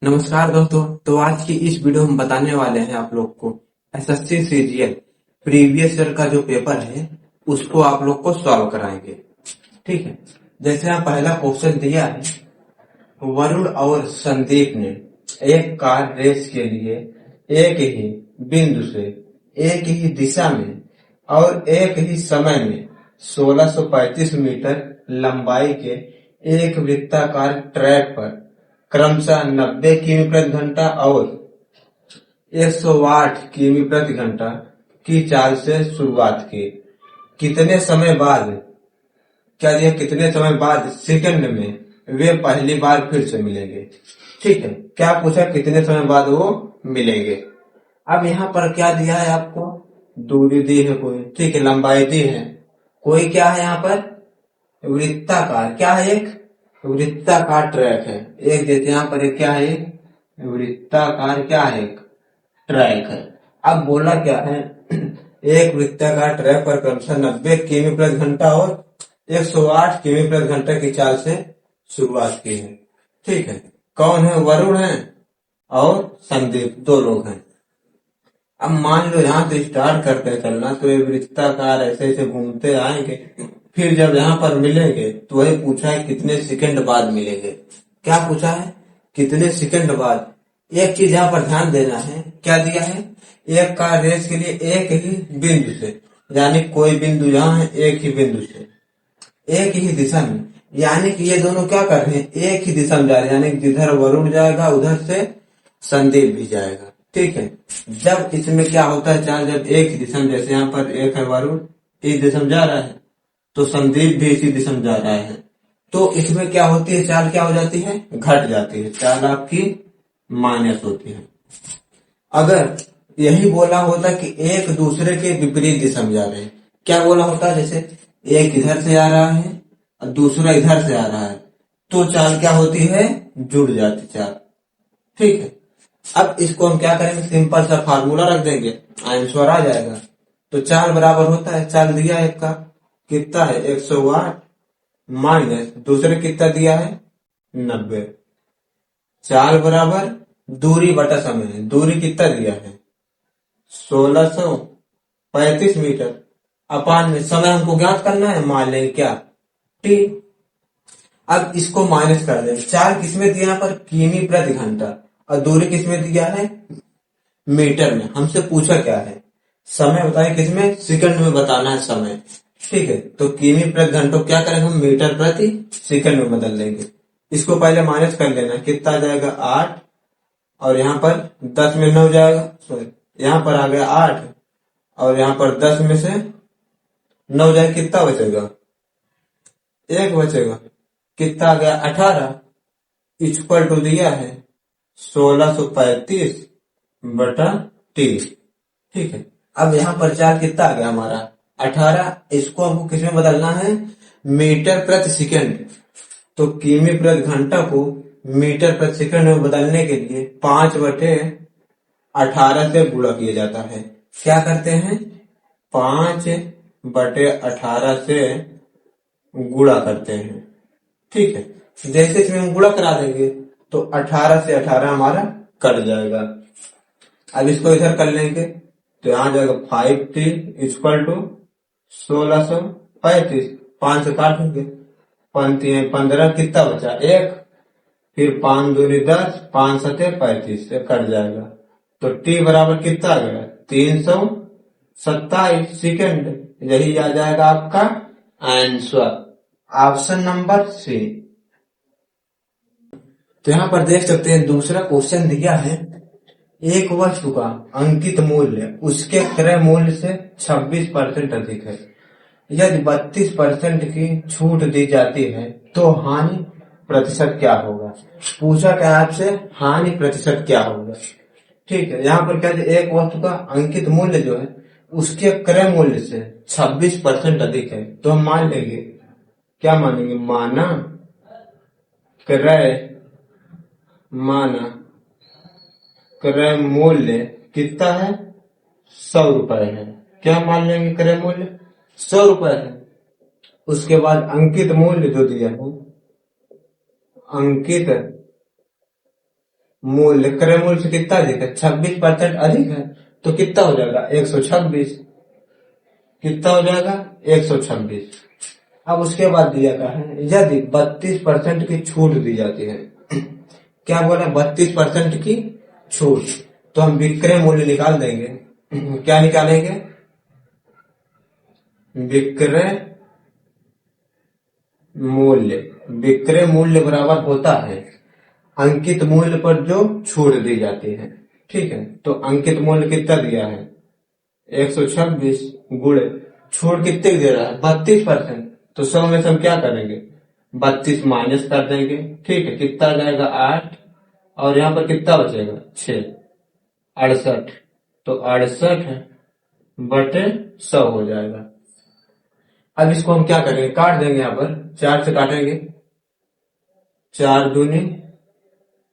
नमस्कार दोस्तों। तो आज की इस वीडियो में बताने वाले हैं आप लोग को एसएससी सीजीएल प्रीवियस ईयर का जो पेपर है उसको आप लोग को सॉल्व कराएंगे। ठीक है। जैसे यहाँ पहला क्वेश्चन दिया है, वरुण और संदीप ने एक कार रेस के लिए एक ही बिंदु से एक ही दिशा में और एक ही समय में 1635 मीटर लंबाई के एक वृत्ताकार ट्रैक पर क्रमशः 90 किमी प्रति घंटा और 108 किमी प्रति घंटा की चाल से शुरुआत की। कितने समय बाद, क्या दिया, कितने समय बाद सेकंड में वे पहली बार फिर से मिलेंगे। ठीक है, क्या पूछा, कितने समय बाद वो मिलेंगे। अब यहाँ पर क्या दिया है आपको, दूरी दी है कोई, ठीक है, लंबाई दी है कोई, क्या है यहाँ पर वृत्ताकार, क्या है, एक वृत्ताकार ट्रैक है। एक जैसे यहाँ पर एक क्या है, एक वृत्ताकार क्या है, एक ट्रैक है। अब बोला क्या है, एक वृत्ताकार ट्रैक पर क्रमशः 90 किमी प्रति घंटा और 108 किमी प्रति घंटा की चाल से शुरुआत की है। ठीक है, कौन है, वरुण है और संदीप, दो लोग हैं। अब मान लो यहाँ से स्टार्ट करते हैं चलना, तो ये वृत्ताकार ऐसे ऐसे घूमते आएंगे, फिर जब यहाँ पर मिलेंगे तो वही पूछा है कितने सेकंड बाद मिलेंगे। क्या पूछा है, कितने सेकंड बाद। एक चीज यहाँ पर ध्यान देना है, क्या दिया है, एक कार रेस के लिए एक ही बिंदु से, यानी कोई बिंदु यहाँ है, एक ही बिंदु से एक ही दिशा में, यानी कि ये दोनों क्या कर रहे हैं, एक ही दिशा में जा रहे हैं, यानी जिधर वरुण जाएगा उधर से संदीप भी जाएगा। ठीक है, जब इसमें क्या होता है, चार जब एक ही दिशा में, जैसे यहाँ पर एक है वरुण इस दिशा में जा रहा है तो संदीप भी इसी दिशा में जा रहा है, तो इसमें क्या होती है, चाल क्या हो जाती है, घट जाती है, चाल आपकी माइनस होती है। अगर यही बोला होता कि एक दूसरे के विपरीत दिशा में जा रहे हैं, क्या बोला होता, जैसे एक इधर से आ रहा है और दूसरा इधर से आ रहा है, तो चाल क्या होती है, जुड़ जाती चाल। ठीक है, अब इसको हम क्या करेंगे, सिंपल सा फार्मूला रख देंगे, आंसर आ जाएगा। तो चाल बराबर होता है, चाल दिया है का कितना है 108 माइनस दूसरे कितना दिया है 90, चाल बराबर दूरी बटा समय, दूरी कितना दिया है 1635 मीटर, अपान में समय हमको ज्ञात करना है, मान लेंगे क्या टी। अब इसको माइनस कर देंगे, चाल किसमें दिया यहाँ पर, किमी प्रति घंटा, और दूरी किसमें दिया है, मीटर में। हमसे पूछा क्या है, समय बताए किसमें, सेकंड में बताना है समय। ठीक है, तो किमी प्रति घंटा क्या करेंगे हम, मीटर प्रति सेकंड में बदल लेंगे। इसको पहले माइनस कर लेना, कितना आ जाएगा 8, और यहाँ पर 10 में 9 जाएगा, सॉरी यहाँ पर आ गया 8, और यहाँ पर 10 में से 9 जाएगा, कितना बचेगा, एक बचेगा, कितना आ गया 18, इक्वल टू दिया है 1635 बटा टी। ठीक है, अब यहाँ पर चार कितना आ गया हमारा 18, इसको हमको किसमें बदलना है, मीटर प्रति सेकंड। तो किमी प्रति घंटा को मीटर प्रति सेकंड में बदलने के लिए 5/18 से गुणा किया जाता है। क्या करते हैं, 5/18 से गुणा करते हैं। ठीक है, जैसे इसमें हम गुणा करा देंगे तो 18 से 18 हमारा कट जाएगा। अब इसको इधर कर लेंगे तो यहाँ जाएगा 5t इक्वल टू 1635, 5 से काट देंगे, 15 कितना बचा, एक, फिर 5 दूनी 10, 5 सते 35 से कट जाएगा। तो t बराबर कितना आ गया 327 सेकंड, यही आ जाएगा आपका आंसर, ऑप्शन नंबर सी। तो यहाँ पर देख सकते हैं दूसरा क्वेश्चन दिया है, एक वस्तु का अंकित मूल्य उसके क्रय मूल्य से 26% अधिक है, यदि 32% की छूट दी जाती है तो हानि प्रतिशत क्या होगा। पूछा क्या आपसे, हानि प्रतिशत क्या होगा। ठीक है, यहाँ पर क्या है, एक वस्तु का अंकित मूल्य जो है उसके क्रय मूल्य से 26% अधिक है, तो हम मान लेंगे, क्या मानेंगे, माना क्रय, माना क्रय मूल्य कितना है 100 रुपए है, क्या मान लेंगे, क्रय मूल्य 100 रुपए है। उसके बाद अंकित मूल्य जो दिया है, अंकित मूल्य क्रय मूल्य से कितना अधिक है, 26% अधिक है, तो कितना हो जाएगा 126। कितना हो जाएगा 126। अब उसके बाद दिया गया है यदि 32% की छूट दी जाती है। क्या बोला, 32% की छूट, तो हम विक्रय मूल्य निकाल देंगे। क्या निकालेंगे, विक्रय मूल्य। विक्रय मूल्य बराबर होता है अंकित मूल्य पर जो छूट दी जाती है। ठीक है, तो अंकित मूल्य कितना दिया है 126 गुणे छूट कितने दे रहा है 32%, तो 100 में से हम क्या करेंगे 32 माइनस कर देंगे। ठीक है, कितना आ जाएगा 8, और यहाँ पर कितना बचेगा 6, 68, तो 68/100 हो जाएगा। अब इसको हम क्या करेंगे, काट देंगे, यहाँ पर 4 से काटेंगे, 4 दूनी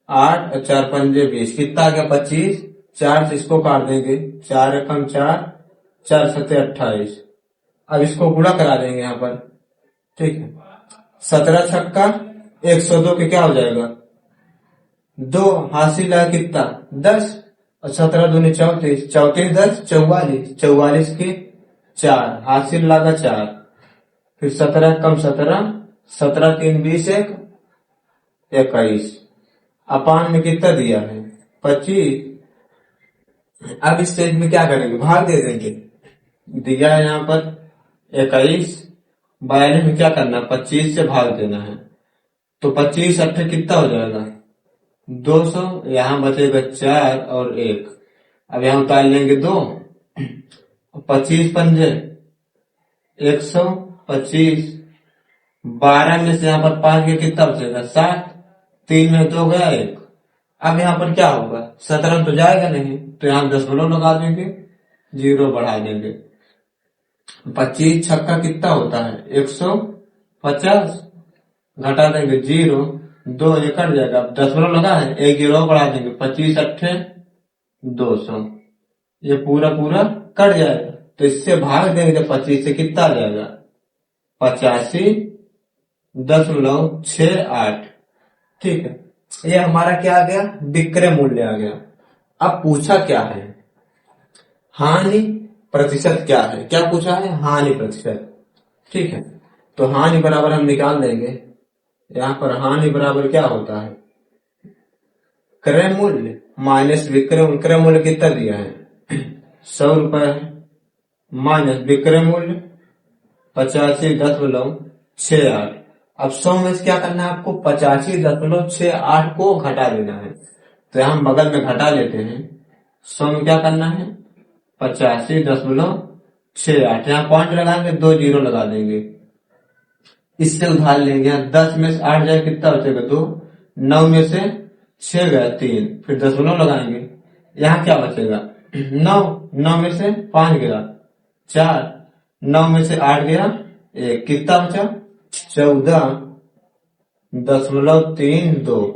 8 और 4 पंजे 20, कितना आ गया 25। 4 से इसको काट देंगे, 4 एकम 4, 4 सत्ते 28। अब इसको गुणा करा देंगे यहाँ पर। ठीक है, 17 छक्का 102 के क्या हो जाएगा 2, हासिल है कितना 10, और 17 दूनी 34, 34 10 44, 44 के 4, हासिल लगा 4, फिर 17 कम 17, 17 3 20 1 21, अपान में कितना दिया है 25। अब इस स्टेज में क्या करेंगे, भाग दे देंगे। दिया है यहाँ पर 21, 42 में क्या करना है 25 से भाग देना है, तो 25 8 कितना हो जाएगा 200, यहाँ बचेगा 4 और 1। अब यहाँ उतार लेंगे 2, 25 पंजे 125, 12 में से यहाँ पर 5 के कितना बचेगा 7, 3 में 2 गया 1। अब यहाँ पर क्या होगा 17 तो जाएगा नहीं, तो यहाँ दशमलव लगा देंगे, 0 बढ़ा देंगे। 25 छक्का कितना होता है 150, घटा देंगे 0, 2 ये कट जाएगा, दशमलव लगा है 1 0 बढ़ा देंगे, 25 8 200, ये पूरा पूरा कट जाएगा, तो इससे भाग देंगे जब 25 से कितना आ जाएगा 85.68। ठीक है, ये हमारा क्या आ गया विक्रय मूल्य आ गया। अब पूछा क्या है हानि प्रतिशत क्या है, क्या पूछा है हानि प्रतिशत। ठीक है, तो हानि बराबर हम निकाल देंगे, यहाँ पर हानि बराबर क्या होता है क्रय मूल्य माइनस विक्रय। विक्रय मूल्य कितना दिया है 100 रुपए है, माइनस विक्रय मूल्य 85.68। अब 100 में से क्या करना है आपको 85.68 को घटा देना है, तो यहाँ हम बगल में घटा लेते हैं। 100 में क्या करना है 85.68, यहाँ पॉइंट लगाएंगे 2 0 लगा देंगे, इससे उधार लेंगे। यहाँ 10 में से 8 जाए कितना बचेगा 2, 9 में से 6 गया 3, फिर दशमलव लगाएंगे, यहाँ क्या बचेगा 9, 9 में से 5 गया 4, 9 में से 8 गया 1, कितना बचा 14.32।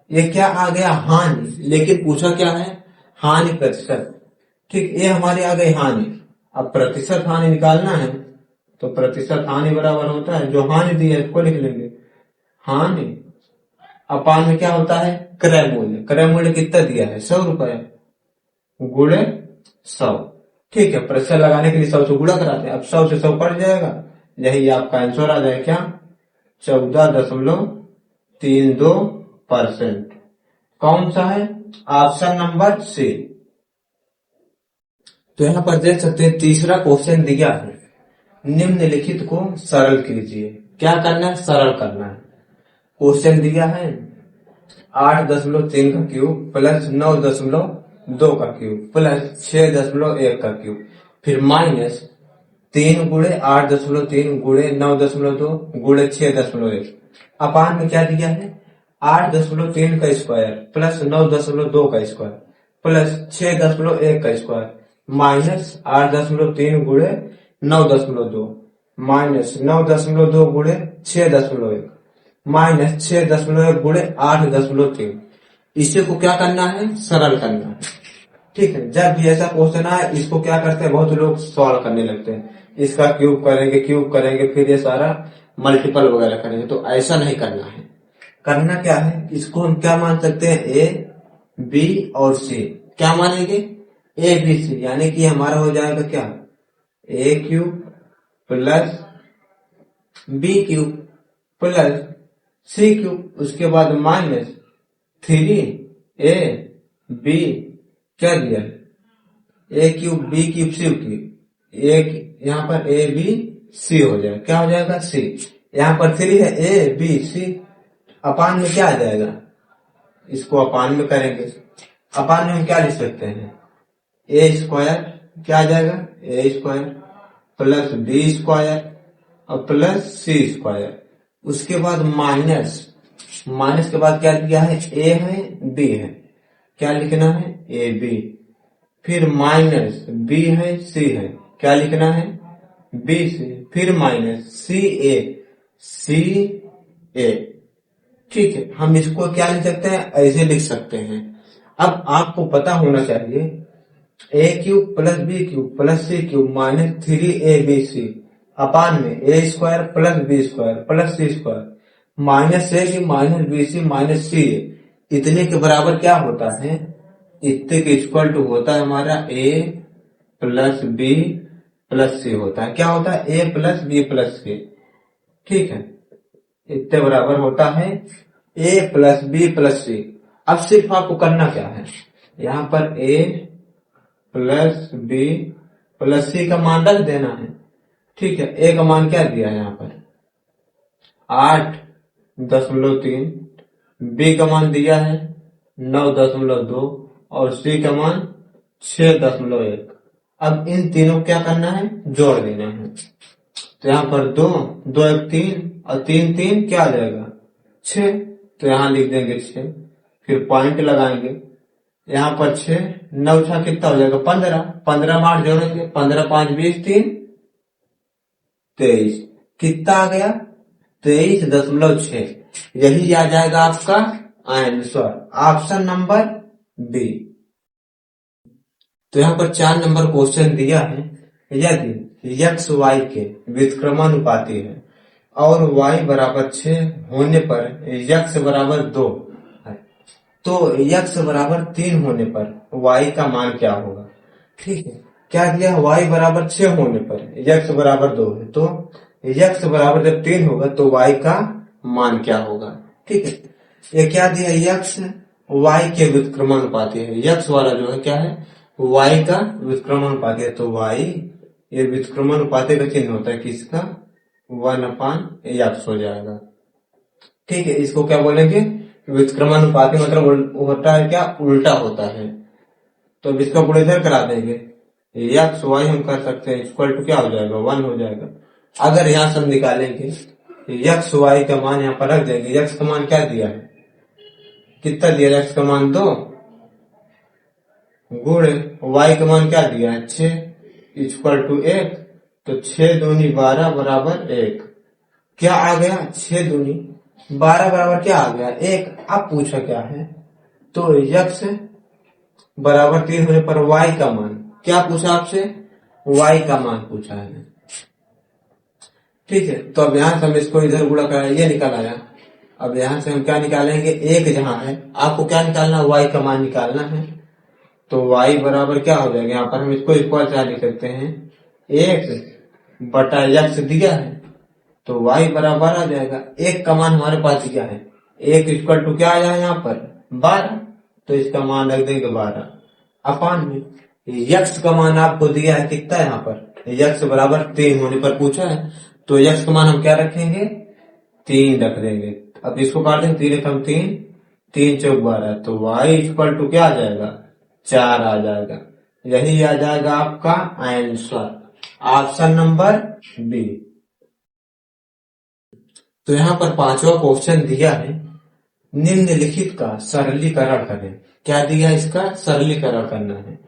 ये क्या आ गया हानि, लेकिन पूछा क्या है हानि प्रतिशत। ठीक, ये हमारी आ गई हानि। अब प्रतिशत हानि निकालना है, तो प्रतिशत हानि बराबर होता है जो हानि दी है इसको लिख लेंगे, हानि अपान में क्या होता है क्रय मूल्य। क्रय मूल्य कितना दिया है 100 रुपए गुणे 100। ठीक है, प्रतिशत लगाने के लिए 100 से गुणा कराते हैं। अब 100 से 100 कट जाएगा, यही आपका आंसर आ जाए क्या 14.32%। कौन सा है ऑप्शन नंबर सी। तो यहाँ पर देख सकते हैं तीसरा क्वेश्चन दिया है, निम्नलिखित को सरल कीजिए। क्या करना है सरल करना है। क्वेश्चन दिया है 8.3 का क्यूब प्लस 9.2 का क्यूब प्लस 6.1 का क्यूब, फिर माइनस 3 गुणे 8.3 गुणे 9.2 गुणे 6.1। अपान में क्या दिया है 8.3 का स्क्वायर प्लस 9.2 का स्क्वायर प्लस 6.1 का स्क्वायर माइनस 8.3 गुणे 9.2 माइनस 9.2 गुणे 6.1 माइनस 6.1 गुणे 8.3। इसे को क्या करना है सरल करना है। ठीक है, जब भी ऐसा क्वेश्चन आए इसको क्या करते हैं बहुत लोग सॉल्व करने लगते हैं, इसका क्यूब करेंगे फिर ये सारा मल्टीपल वगैरह करेंगे, तो ऐसा नहीं करना है। करना क्या है, इसको हम क्या मान सकते हैं ए बी और सी क्या मानेंगे, ए बी सी, यानी कि हमारा हो जाएगा क्या, A cube plus B cube plus C cube, उसके बाद माइनस 3 ए बी क्या दिया, A cube B cube C cube, एक यहाँ पर ए बी सी हो जाएगा, क्या हो जाएगा सी, यहाँ पर 3 है, ए बी सी, अपान में क्या आ जाएगा, इसको अपान में करेंगे, अपान में हम क्या लिख सकते हैं, ए स्क्वायर क्या आ जाएगा, ए स्क्वायर प्लस बी स्क्वायर और प्लस सी स्क्वायर, उसके बाद माइनस, माइनस के बाद क्या दिया है, ए है बी है, क्या लिखना है ए बी, फिर माइनस बी है सी है, क्या लिखना है बी सी, फिर माइनस सी ए, ठीक है। हम इसको क्या लिख सकते हैं, ऐसे लिख सकते हैं। अब आपको पता होना चाहिए A cube plus B cube plus C cube minus 3 A B C अपान में A square plus B square plus C square minus A की minus B C minus C A, इतने के बराबर क्या होता है, इतने के इक्वल टू होता है हमारा ए प्लस बी प्लस सी होता है, क्या होता है ए प्लस बी प्लस सी, ठीक है, इतने बराबर होता है ए प्लस बी प्लस सी। अब सिर्फ आपको करना क्या है, यहाँ पर ए प्लस बी प्लस सी का मान रख देना है, ठीक है। ए का मान क्या दिया है यहाँ पर 8.3, बी का मान दिया है 9.2 और सी का मान 6.1। अब इन तीनों को क्या करना है, जोड़ देना है, तो यहाँ पर 2 2 1 3 और 3 3 क्या आ जाएगा 6, तो यहाँ लिख देंगे 6, फिर पॉइंट लगाएंगे, यहाँ पर 6 9 6 कितना हो जाएगा 15, 15 मार जोड़ेंगे, 15 5 20 3 23, कितना आ गया 23.6, यही आ जाएगा आपका आंसर, ऑप्शन नंबर बी। तो यहाँ पर 4 नंबर क्वेश्चन दिया है, यदि यक्स वाई के व्युत्क्रमानुपाती है और y बराबर 6 होने पर यक्स बराबर 2 है, तो यक्स बराबर 3 होने पर y का मान क्या होगा, ठीक है। क्या दिया, y बराबर 6 होने पर यक्स बराबर 2 है, तो यक्स बराबर जब 3 होगा तो y का मान क्या होगा, ठीक है। ये क्या दिया, यक्स y के व्युत्क्रमानुपाती है, यक्स वाला जो है क्या है y का व्युत्क्रमानुपाती है, तो y ये व्युत्क्रमानुपाती का चिन्ह होता है किसका, 1/x हो जाएगा, ठीक है। इसको क्या बोलेंगे, व्युत्क्रमानुपाती मतलब होता है क्या, उल्टा होता है, तो अब इसका गुण इधर करा देंगे, एक्स वाई हम कर सकते हैं, इक्वल टू क्या हो जाएगा 1 हो जाएगा। अगर यहाँ से हम निकालेंगे एक्स वाई का मान यहाँ पर रख देंगे, एक्स का मान क्या दिया है, कितना दिया, एक्स का मान 2 गुण वाई का मान क्या दिया है 6 इक्वल टू 1, तो 6 दूनी 12 बराबर 1, क्या आ गया 6 दूनी 12 बराबर क्या आ गया 1। अब पूछा क्या है, तो यक्स बराबर 3 होने पर y का मान, क्या पूछा आपसे, y का मान पूछा है, ठीक है। तो अब यहां से हम इसको इधर गुणा करा, ये निकल आया। अब यहां से हम क्या निकालेंगे, एक जहां है आपको क्या निकालना, y का मान निकालना है, तो y बराबर क्या हो जाएगा, यहाँ पर हम इसको इक्वल क्या लिख सकते हैं, 1 बटा x दिया है, तो y बराबर आ जाएगा, 1 का मान हमारे पास दिया है, 1 इक्वल टू क्या आया यहाँ पर 12, तो इसका मान रख देंगे 12 अपान में यक्स का मान आपको दिया है कितना, यहाँ पर यक्स बराबर 3 होने पर पूछा है, तो यक्स का मान हम क्या रखेंगे 3 रख देंगे। अब इसको काट देंगे, 3 कम 3 3 चौक 12, तो y इक्वल टू क्या आ जाएगा 4 आ जाएगा, यही आ जाएगा आपका आंसर, ऑप्शन नंबर बी। तो यहाँ पर 5वां क्वेश्चन दिया है, निम्नलिखित का सरलीकरण करें, क्या दिया इसका सरलीकरण करना है,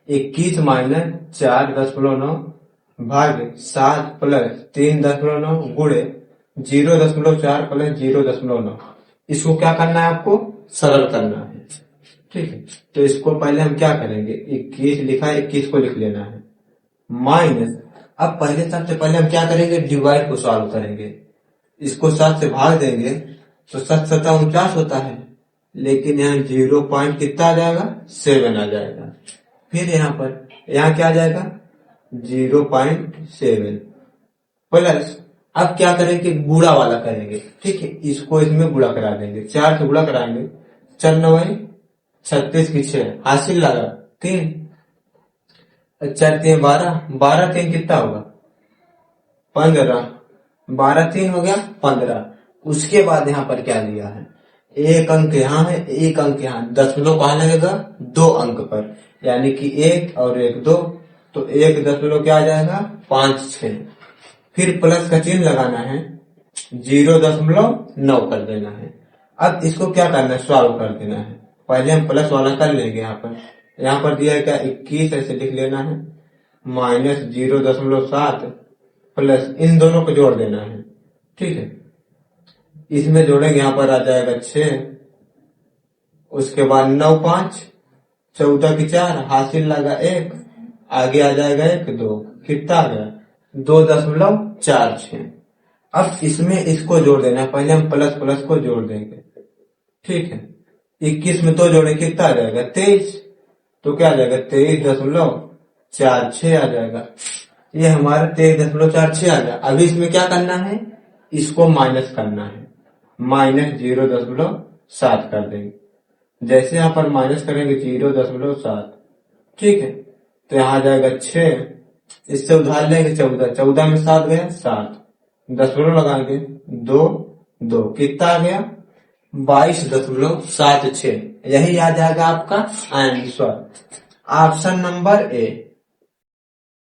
21 माइनस 4.9 भाग 7 प्लस 3.9 गुणे 0.4 प्लस 0.9, इसको क्या करना है आपको सरल करना है, ठीक है। तो इसको पहले हम क्या करेंगे, 21 लिखा है 21 को लिख लेना है माइनस, अब पहले सबसे पहले हम क्या करेंगे डिवाइड को सॉल्व करेंगे, इसको 7 से भाग देंगे तो 7 7 49 होता है, लेकिन यहाँ 0 पॉइंट कितना आ जाएगा, 7 आ जाएगा। फिर यहाँ क्या आ जाएगा, 0.7 प्लस, अब क्या करेंगे, गुणा वाला करेंगे, ठीक है, इसको इसमें गुणा करा देंगे, 4 से गुणा कराएंगे, 4 9 36 की 6 हासिल लगा 3, 4 3 12, 12 3 कितना होगा 15, 12 3 हो गया 15। उसके बाद यहाँ पर क्या दिया है, एक अंक यहाँ है, एक अंक यहाँ, दशमलव कहाँ लगेगा, 2 अंक पर, यानी कि 1 और 1 2, तो 1 दशमलव क्या आ जाएगा 5 6। फिर प्लस का चिन्ह लगाना है, 0.9 कर देना है। अब इसको क्या करना है, सॉल्व कर देना है। पहले हम प्लस वाला कर लेंगे, यहाँ पर दिया है क्या 21, ऐसे लिख लेना है, माइनस 0.7 प्लस इन दोनों को जोड़ देना है, ठीक है। इसमें जोड़ेंगे, यहाँ पर आ जाएगा 6, उसके बाद 9 5 14 की 4 हासिल लगा 1, आगे आ जाएगा 1 2, कितना आ गया 2.46। अब इसमें इसको जोड़ देना है, पहले हम प्लस प्लस को जोड़ देंगे, ठीक है। 21 में 2 जोड़े कितना आ जाएगा 23, तो क्या आ जाएगा 23.46 आ जाएगा। ये हमारा 23.46 आ गया। अभी इसमें क्या करना है, इसको माइनस करना है, माइनस 0.7 कर देंगे। जैसे यहाँ पर माइनस करेंगे 0.7, ठीक है, तो यहाँ आ जाएगा 6, इससे उधार लेंगे 14, 14 में 7 गया 7, दशमलव लगाएंगे 2 2, कितना आ गया 22.76। यही आ जाएगा आपका आंसर, ऑप्शन नंबर ए।